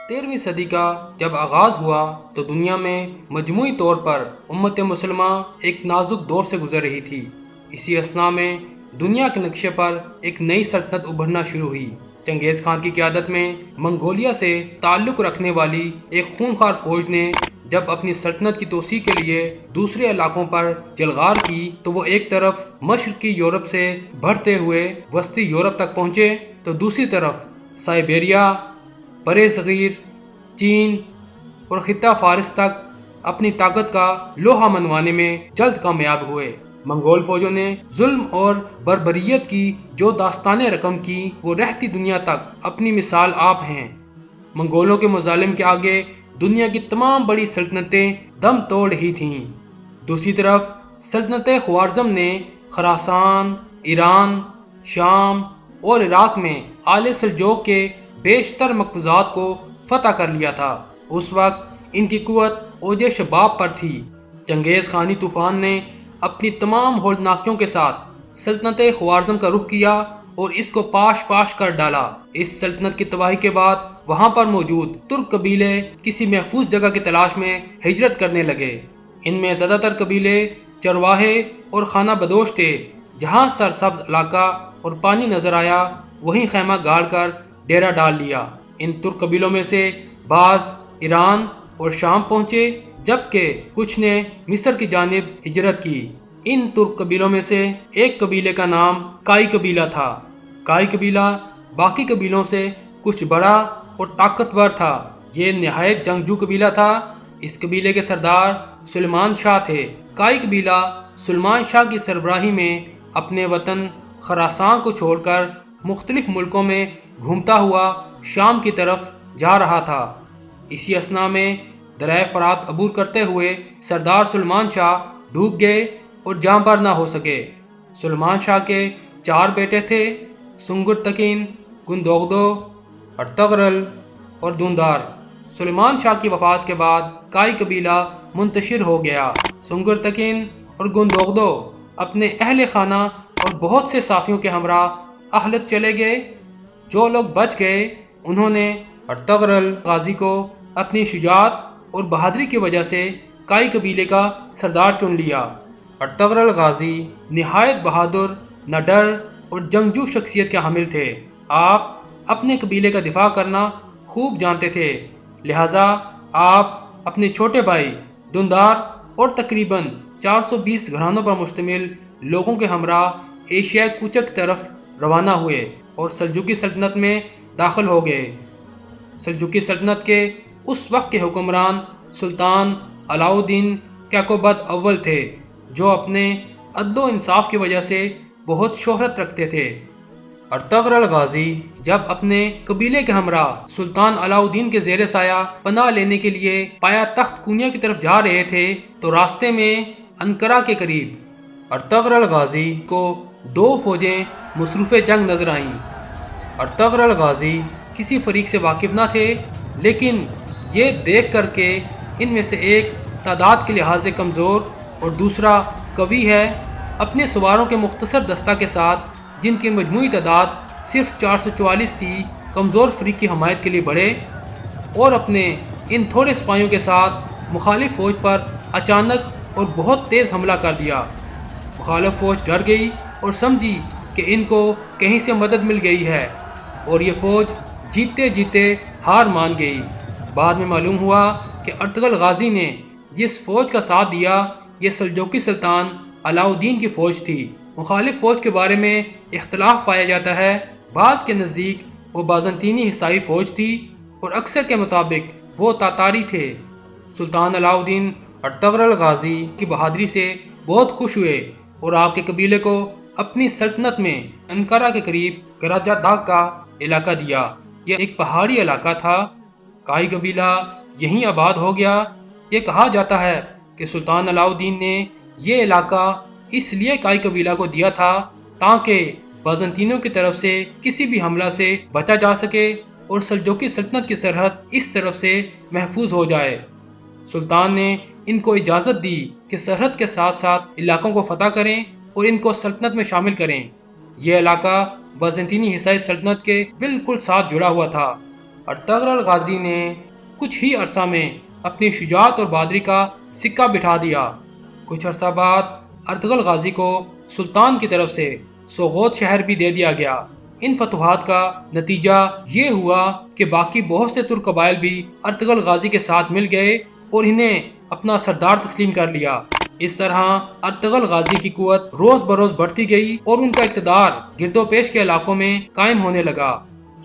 13ویں صدی کا جب آغاز ہوا تو دنیا میں مجموعی طور پر امت مسلمہ ایک نازک دور سے گزر رہی تھی۔ اسی اثناء میں دنیا کے نقشے پر ایک نئی سلطنت ابھرنا شروع ہوئی۔ چنگیز خان کی قیادت میں منگولیا سے تعلق رکھنے والی ایک خونخوار فوج نے جب اپنی سلطنت کی توسیع کے لیے دوسرے علاقوں پر جلغار کی تو وہ ایک طرف مشرقی یورپ سے بڑھتے ہوئے وسطی یورپ تک پہنچے تو دوسری طرف سائبیریا، برِ صغیر، چین اور خطہ فارس تک اپنی طاقت کا لوہا منوانے میں جلد کامیاب ہوئے۔ منگول فوجوں نے ظلم اور بربریت کی جو داستانیں رقم کی وہ رہتی دنیا تک اپنی مثال آپ ہیں۔ منگولوں کے مظالم کے آگے دنیا کی تمام بڑی سلطنتیں دم توڑ رہی تھیں۔ دوسری طرف سلطنت خوارزم نے خراسان، ایران، شام اور عراق میں آل سلجوق کے بیشتر مقبوضات کو فتح کر لیا تھا۔ اس وقت ان کی قوت اوج شباب پر تھی۔ چنگیز خانی طوفان نے اپنی تمام ہولناکیوں کے ساتھ سلطنت خوارزم کا رخ کیا اور اس کو پاش پاش کر ڈالا۔ اس سلطنت کی تباہی کے بعد وہاں پر موجود ترک قبیلے کسی محفوظ جگہ کی تلاش میں ہجرت کرنے لگے۔ ان میں زیادہ تر قبیلے چرواہے اور خانہ بدوش تھے۔ جہاں سرسبز علاقہ اور پانی نظر آیا وہیں خیمہ گاڑ کر ڈیرا ڈال لیا۔ ان ترک قبیلوں میں سے بعض ایران اور شام پہنچے جبکہ کچھ نے مصر کی جانب ہجرت کی۔ ان ترک قبیلوں میں سے ایک قبیلے کا نام کائی قبیلہ تھا۔ کائی قبیلہ باقی قبیلوں سے کچھ بڑا اور طاقتور تھا۔ یہ نہایت جنگجو قبیلہ تھا۔ اس قبیلے کے سردار سلیمان شاہ تھے۔ کائی قبیلہ سلیمان شاہ کی سربراہی میں اپنے وطن خراسان کو چھوڑ کر مختلف ملکوں میں گھومتا ہوا شام کی طرف جا رہا تھا۔ اسی اثناء میں دریائے فرات عبور کرتے ہوئے سردار سلیمان شاہ ڈوب گئے اور جاں بحر نہ ہو سکے۔ سلیمان شاہ کے 4 بیٹے تھے، سنگر تکین، گندوغدو، ارطغرل اور دوندار۔ سلیمان شاہ کی وفات کے بعد کائی قبیلہ منتشر ہو گیا۔ سنگر تکین اور گندوغدو اپنے اہل خانہ اور بہت سے ساتھیوں کے ہمراہ اہلت چلے گئے۔ جو لوگ بچ گئے انہوں نے ارطغرل غازی کو اپنی شجاعت اور بہادری کی وجہ سے کائی قبیلے کا سردار چن لیا۔ ارطغرل غازی نہایت بہادر، نڈر اور جنگجو شخصیت کے حامل تھے۔ آپ اپنے قبیلے کا دفاع کرنا خوب جانتے تھے، لہٰذا آپ اپنے چھوٹے بھائی دوندار اور تقریباً 420 گھرانوں پر مشتمل لوگوں کے ہمراہ ایشیا کوچک طرف روانہ ہوئے اور سلجوقی سلطنت میں داخل ہو گئے۔ سلجوقی سلطنت کے اس وقت کے حکمران سلطان علاء الدین کیقوباد اول تھے، جو اپنے عدل و انصاف کی وجہ سے بہت شہرت رکھتے تھے۔ ارطغرل غازی جب اپنے قبیلے کے ہمراہ سلطان علاء الدین کے زیر سایہ پناہ لینے کے لیے پایا تخت کونیا کی طرف جا رہے تھے تو راستے میں انقرہ کے قریب ارطغرل غازی کو 2 فوجیں مصروف جنگ نظر آئیں۔ ارطغرل غازی کسی فریق سے واقف نہ تھے، لیکن یہ دیکھ کر کہ ان میں سے ایک تعداد کے لحاظ سے کمزور اور دوسرا قوی ہے، اپنے سواروں کے مختصر دستہ کے ساتھ جن کی مجموعی تعداد صرف 444 تھی، کمزور فریق کی حمایت کے لیے بڑھے اور اپنے ان تھوڑے سپاہیوں کے ساتھ مخالف فوج پر اچانک اور بہت تیز حملہ کر دیا۔ مخالف فوج ڈر گئی اور سمجھی کہ ان کو کہیں سے مدد مل گئی ہے اور یہ فوج جیتے جیتے ہار مان گئی۔ بعد میں معلوم ہوا کہ ارطغرل غازی نے جس فوج کا ساتھ دیا یہ سلجوقی سلطان علاء الدین کی فوج تھی۔ مخالف فوج کے بارے میں اختلاف پایا جاتا ہے، بعض کے نزدیک وہ بازنطینی حصاری فوج تھی اور اکثر کے مطابق وہ تاتاری تھے۔ سلطان علاء الدین ارطغرل غازی کی بہادری سے بہت خوش ہوئے اور آپ کے قبیلے کو اپنی سلطنت میں انقرہ کے قریب گراجہ داغ کا علاقہ دیا۔ یہ ایک پہاڑی علاقہ تھا۔ کائی قبیلہ یہیں آباد ہو گیا۔ یہ کہا جاتا ہے کہ سلطان علاء الدین نے یہ علاقہ اس لیے کائی قبیلہ کو دیا تھا تاکہ بازنطینوں کی طرف سے کسی بھی حملہ سے بچا جا سکے اور سلجوقی سلطنت کی سرحد اس طرف سے محفوظ ہو جائے۔ سلطان نے ان کو اجازت دی کہ سرحد کے ساتھ ساتھ علاقوں کو فتح کریں اور ان کو سلطنت میں شامل کریں۔ یہ علاقہ بازنطینی حصہ سلطنت کے بالکل ساتھ جڑا ہوا تھا۔ ارطغرل غازی نے کچھ ہی عرصہ میں اپنی شجاعت اور بہادری کا سکہ بٹھا دیا۔ کچھ عرصہ بعد ارطغرل غازی کو سلطان کی طرف سے سوغوت شہر بھی دے دیا گیا۔ ان فتوحات کا نتیجہ یہ ہوا کہ باقی بہت سے ترک قبائل بھی ارطغرل غازی کے ساتھ مل گئے اور انہیں اپنا سردار تسلیم کر لیا۔ اس طرح ارطغرل غازی کی قوت روز بروز بڑھتی گئی اور ان کا اقتدار گرد و پیش کے علاقوں میں قائم ہونے لگا۔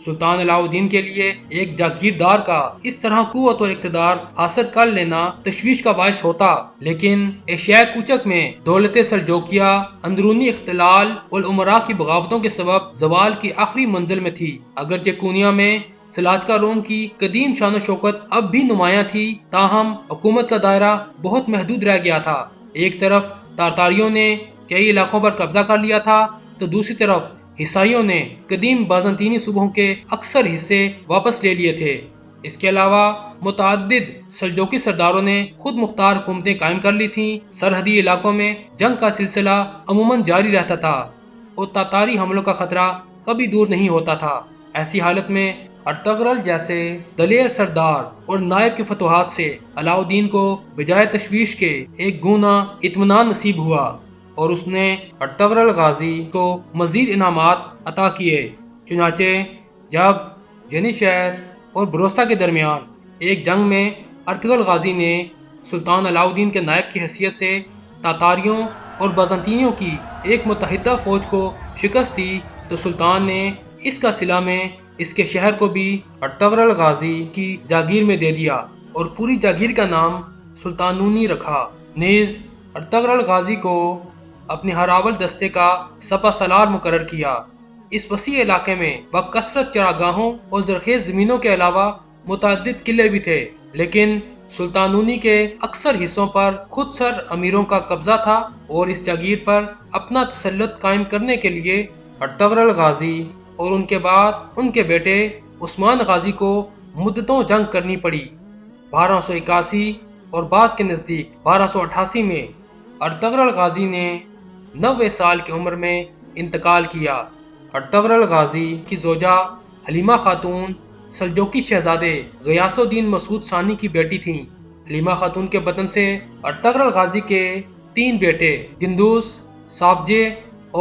سلطان علاء الدین کے لیے ایک جاگیردار کا اس طرح قوت اور اقتدار حاصل کر لینا تشویش کا باعث ہوتا، لیکن ایشیائے کوچک میں دولت سلجوقیہ اندرونی اختلال اور امراء کی بغاوتوں کے سبب زوال کی آخری منزل میں تھی۔ اگرچہ کونیا میں سلاجقہ روم کی قدیم شان و شوکت اب بھی نمایاں تھی، تاہم حکومت کا دائرہ بہت محدود رہ گیا تھا۔ ایک طرف تاتاریوں نے کئی علاقوں پر قبضہ کر لیا تھا تو دوسری طرف عیسائیوں نے قدیم بازنطینی صوبوں کے اکثر حصے واپس لے لیے تھے۔ اس کے علاوہ متعدد سلجوقی سرداروں نے خود مختار حکومتیں قائم کر لی تھیں۔ سرحدی علاقوں میں جنگ کا سلسلہ عموماً جاری رہتا تھا اور تاتاری حملوں کا خطرہ کبھی دور نہیں ہوتا تھا۔ ایسی حالت میں ارطغرل جیسے دلیر سردار اور نائب کی فتوحات سے علاء الدین کو بجائے تشویش کے ایک گونا اطمینان نصیب ہوا اور اس نے ارطغرل غازی کو مزید انعامات عطا کیے۔ چنانچہ جب جنیشہر اور بروسا کے درمیان ایک جنگ میں ارطغرل غازی نے سلطان علاء الدین کے نائب کی حیثیت سے تاتاریوں اور بازنطینیوں کی ایک متحدہ فوج کو شکست دی تو سلطان نے اس کا صلہ میں اس کے شہر کو بھی ارطغرل غازی کی جاگیر میں دے دیا اور پوری جاگیر کا نام سلطانونی رکھا۔ نیز ارطغرل غازی کو اپنے ہراول دستے کا سپہ سالار مقرر کیا۔ اس وسیع علاقے میں بکثرت چراگاہوں اور زرخیز زمینوں کے علاوہ متعدد قلعے بھی تھے، لیکن سلطانونی کے اکثر حصوں پر خود سر امیروں کا قبضہ تھا اور اس جاگیر پر اپنا تسلط قائم کرنے کے لیے ارطغرل غازی اور ان کے بعد ان کے بیٹے عثمان غازی کو مدتوں جنگ کرنی پڑی۔ 1281 اور بعض کے نزدیک 1288 میں ارطغرل غازی نے 90 سال کی عمر میں انتقال کیا۔ ارطغرل غازی کی زوجہ حلیمہ خاتون سلجوقی شہزادے غیاث الدین مسعود ثانی کی بیٹی تھیں۔ حلیمہ خاتون کے بدن سے ارطغرل غازی کے 3 بیٹے گندوس، سافجے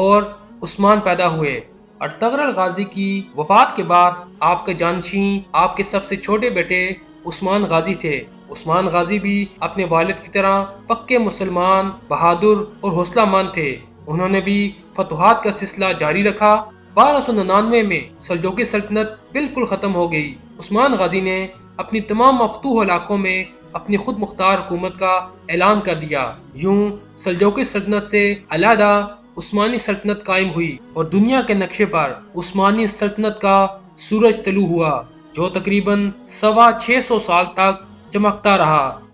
اور عثمان پیدا ہوئے۔ ارطغرل غازی کی وفات کے بعد آپ کے جانشین آپ کے سب سے چھوٹے بیٹے عثمان غازی تھے۔ عثمان غازی بھی اپنے والد کی طرح پکے مسلمان، بہادر اور حوصلہ مند تھے۔ انہوں نے بھی فتوحات کا سلسلہ جاری رکھا۔ 1299 میں سلجوقی سلطنت بالکل ختم ہو گئی۔ عثمان غازی نے اپنی تمام مفتوح علاقوں میں اپنی خود مختار حکومت کا اعلان کر دیا۔ یوں سلجوقی سلطنت سے علیحدہ عثمانی سلطنت قائم ہوئی اور دنیا کے نقشے پر عثمانی سلطنت کا سورج طلوع ہوا، جو تقریباً 625 سال تک چمکتا رہا۔